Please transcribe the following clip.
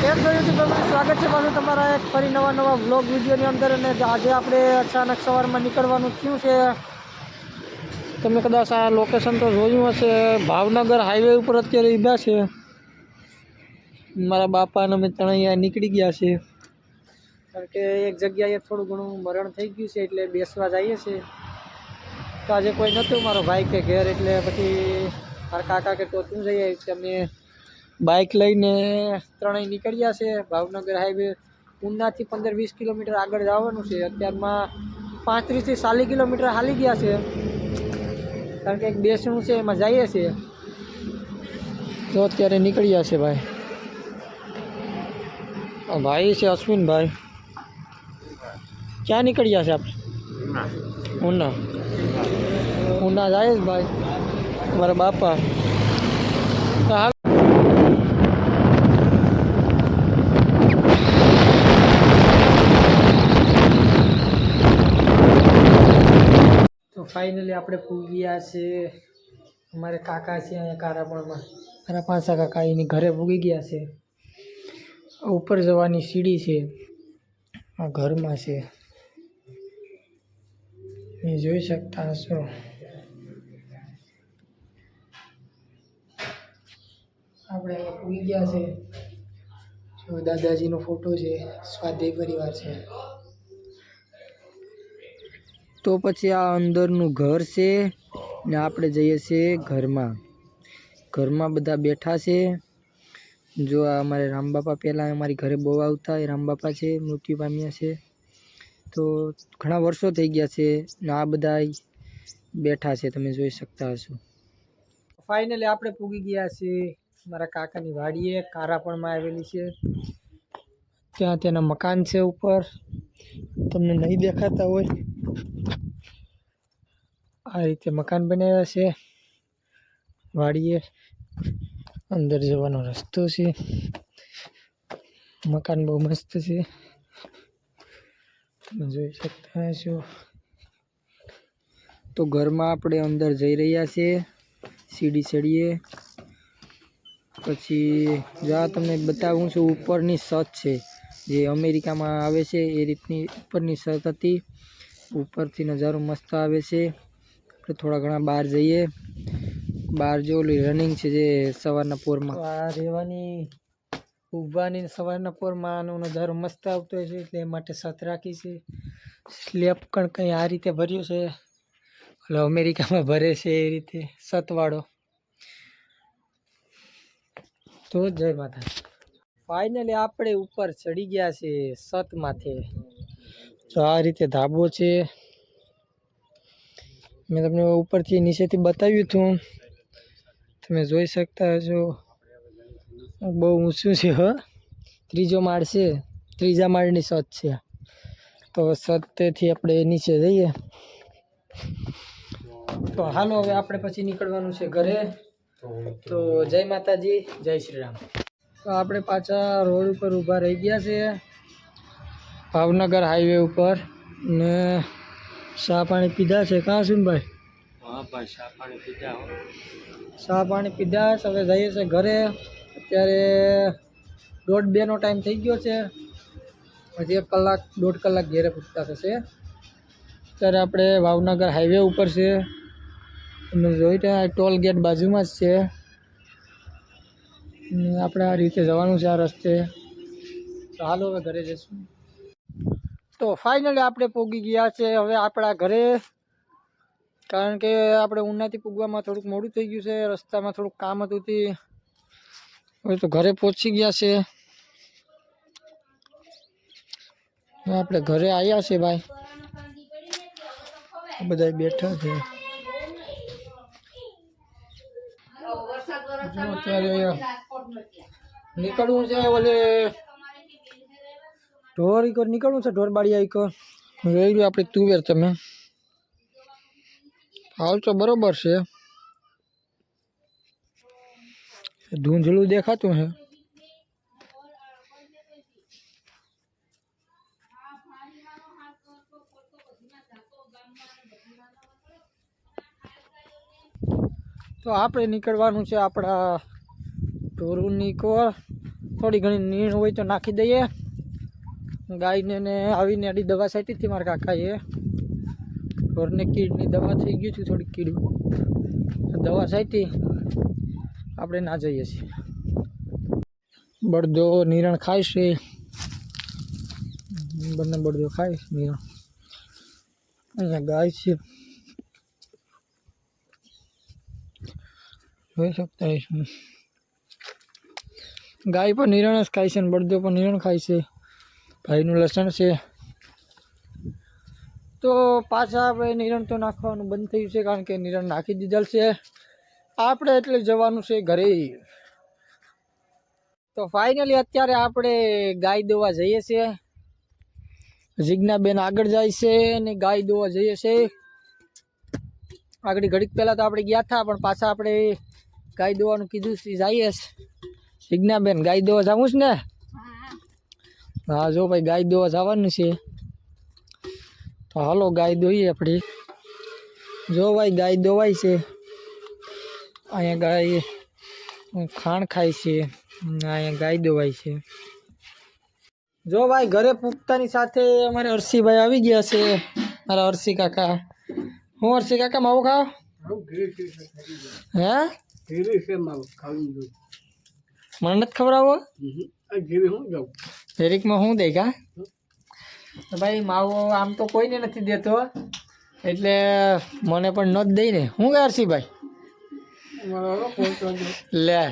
કેમ છો YouTube family, સ્વાગત છે પાછું તમારા એક ફરી નવા વ્લોગ વિડીયોની અંદર। અને આજે આપણે અચાનક સવારમાં નીકળવાનું થયું છે। તમે કદાચ આ લોકેશન તો જોયું હશે, ભાવનગર હાઈવે ઉપર અત્યારે ઊભા છે। મારા બાપા અને અમે ત્રણે અહીંયા નીકળી ગયા છે, કારણ કે એક જગ્યાએ થોડું ઘણું મરણ થઈ ગયું છે, એટલે બેસવા જઈએ છીએ। તો આજે કોઈ નહોતું, મારો ભાઈ કે ઘેર, એટલે પછી મારા કાકા કે તો તું જઈએ। અમે બાઇક લઈને ત્રણેય નીકળ્યા છે। ભાવનગર હાઈવે ઉનાથી 15-20 કિલોમીટર આગળ જવાનું છે। અત્યારમાં 35 થી 40 કિલોમીટર હાલી ગયા છે, કારણ કે એક બેસણું છે એમાં જઈએ છીએ। તો અત્યારે નીકળ્યા છે ભાઈ। ભાઈ છે અશ્વિનભાઈ। ક્યાં નીકળ્યા છે આપણે? ઉના। ઉના જાય છે ભાઈ મારા બાપા। તો ફાઇનલી આપણે પૂગી ગયા છે। અમારે કાકા છે અહીંયા કારાપણમાં, મારા પાછા કાકા એની ઘરે પૂગી ગયા છે। ઉપર જવાની સીડી છે, આ ઘરમાં છે, એ જોઈ શકતા હશો। આપણે અહીંયા પૂગી ગયા છે। જો દાદાજીનો ફોટો છે, સ્વાધ્યાય પરિવાર છે। તો પછી આ અંદરનું ઘર છે ને આપણે જઈએ છીએ ઘરમાં। ઘરમાં બધા બેઠા છે। જો આ અમારે રામબાપા પહેલાં અમારી ઘરે બહુ આવતા, એ રામબાપા છે, મૃત્યુ પામ્યા છે। તો ઘણા વર્ષો થઈ ગયા છે ને આ બધા બેઠા છે, તમે જોઈ શકતા હશો। ફાઇનલી આપણે પૂગી ગયા છીએ મારા કાકાની વાડીએ, કારાપણમાં આવેલી છે। ત્યાં તેના મકાન છે ઉપર, તમને નહીં દેખાતા હોય। આ રીતે મકાન બનાવ્યા છે વાડીએ। અંદર જવાનો રસ્તો છે, મકાન બહુ મસ્ત છે, તમે જોઈ શકતા હશો। તો ઘરમાં આપણે અંદર જઈ રહ્યા છીએ, સીડી ચડીએ। પછી જ્યાં તમને બતાવું છું, ઉપરની છત છે, જે અમેરિકામાં આવે છે એ રીતની ઉપરની છત હતી। ઉપરથી નજારો મસ્ત આવે છે। આપણે થોડા ઘણા બહાર જઈએ। બહાર જો રનિંગ છે, જે સવારના પોરમાં આ રહેવાની ઊભવાની સવારના પોરમાં આનો નજારો મસ્ત આવતો હોય છે, એટલે એ માટે છત રાખી છે। સ્લેબ પણ કંઈ આ રીતે ભર્યું છે, એટલે અમેરિકામાં ભરે છે એ રીતે છતવાળો। તો જય માતા। ફાઇનલી આપણે ઉપર ચડી ગયા છે છત માથે। તો આ રીતે ધાબો છે, મેં તમને ઉપરથી નીચેથી બતાવ્યું હતું, તમે જોઈ શકતા હશો। બહુ ઊંચું છે હો, ત્રીજો માળ છે, ત્રીજા માળની છત છે। તો છતથી આપણે નીચે જઈએ। તો હાલો હવે આપણે પછી નીકળવાનું છે ઘરે। તો જય માતાજી, જય શ્રી રામ। તો આપણે પાછા રોડ ઉપર ઊભા રહી ગયા છે ભાવનગર હાઈવે ઉપર, ને ચા પાણી પીધા છે। કાં સુનભાઈ? હા ભાઈ, ચા પાણી પીધા હો, ચા પાણી પીધા। હવે જઈએ છે ઘરે। અત્યારે 1:30-2 નો ટાઈમ થઈ ગયો છે, હજી 1 કલાક 1.5 કલાક ઘેરે પૂછતા થશે। અત્યારે આપણે ભાવનગર હાઈવે ઉપર છે, તમે જોઈ ત્યાં ટોલ ગેટ બાજુમાં જ છે। આપણે આ રીતે જવાનું છે, આ રસ્તે। તો હાલો હવે ઘરે જઈશું। તો ફાઇનલી આપણે પહોંચી ગયા છે હવે આપણા ઘરે, કારણ કે આપણે ઉનાથી પૂગવામાં થોડુંક મોડું થઈ ગયું છે, રસ્તામાં થોડુંક કામ હતું તે। હવે તો ઘરે પહોંચી ગયા છે, આપણે ઘરે આવ્યા છે ભાઈ। બધા બેઠા છે। અત્યારે નીકળવું છે, ઓલે ઢોર ઈકોર નીકળવું છે, ઢોર બાળિયા ઈકોર રહી ગયું આપણે તુવેર। તમે હાલ તો બરોબર છે, ધૂંધળું દેખાતું છે। તો આપણે નીકળવાનું છે આપણા ઢોરુની કોર। થોડી ઘણી નીણ હોય તો નાખી દઈએ. ગાયને ને આવીને આડી દવા છાંટી હતી મારા કાકાએ. ઢોરને કીડની દવા થઈ ગયું હતું, થોડીક કીડું દવા છાંટી આપણે ના જઈએ છીએ. બળદો નિરણ ખાય છે, બંને બળદો ખાય નિરણ. અહીંયા ગાય છે, જોઈ શકતા હશું. ગાય પણ નિરણ જ ખાય છે અને બળદો પણ નિરણ ખાય છે. ભાઈનું લસણ છે. તો પાછા આપણે નિરણ તો નાખવાનું બંધ થયું છે, કારણ કે નિરણ નાખી દીધેલ છે આપણે, એટલે જવાનું છે ઘરે. તો ફાઇનલી અત્યારે આપણે ગાય દોવા જઈએ છીએ. જીજ્ઞાબેન આગળ જાય છે અને ગાય દોવા જઈએ છે. આગળ ઘડીક પહેલાં તો આપણે ગયા હતા, પણ પાછા આપણે ગાય દોવાનું કીધું છે, જઈએ. જીજ્ઞાબેન ગાય દોવા જવું છે ને? હા જો ભાઈ ગાય દોવા જવાનું છે, તો હાલો ગાય દોઈએ આપણે. જો ભાઈ ગાય દોવાય છે. અહીંયા ગાય ખાણ ખાય છે, અહીંયા ગાય દોવાય છે. જો ભાઈ ઘરે પૂગતાની સાથે અમારે અરસીભાઈ આવી ગયા છે, મારા અરસી કાકા. હું અરસી કાકા માવું ખાવ? હે મને નથી ખબર આવો જરીકમાં શું દે કા? ભાઈ માવો આમ તો કોઈને નથી દેતો, એટલે મને પણ ન જ દઈ ને. શું કે હર્ષિભાઈ લે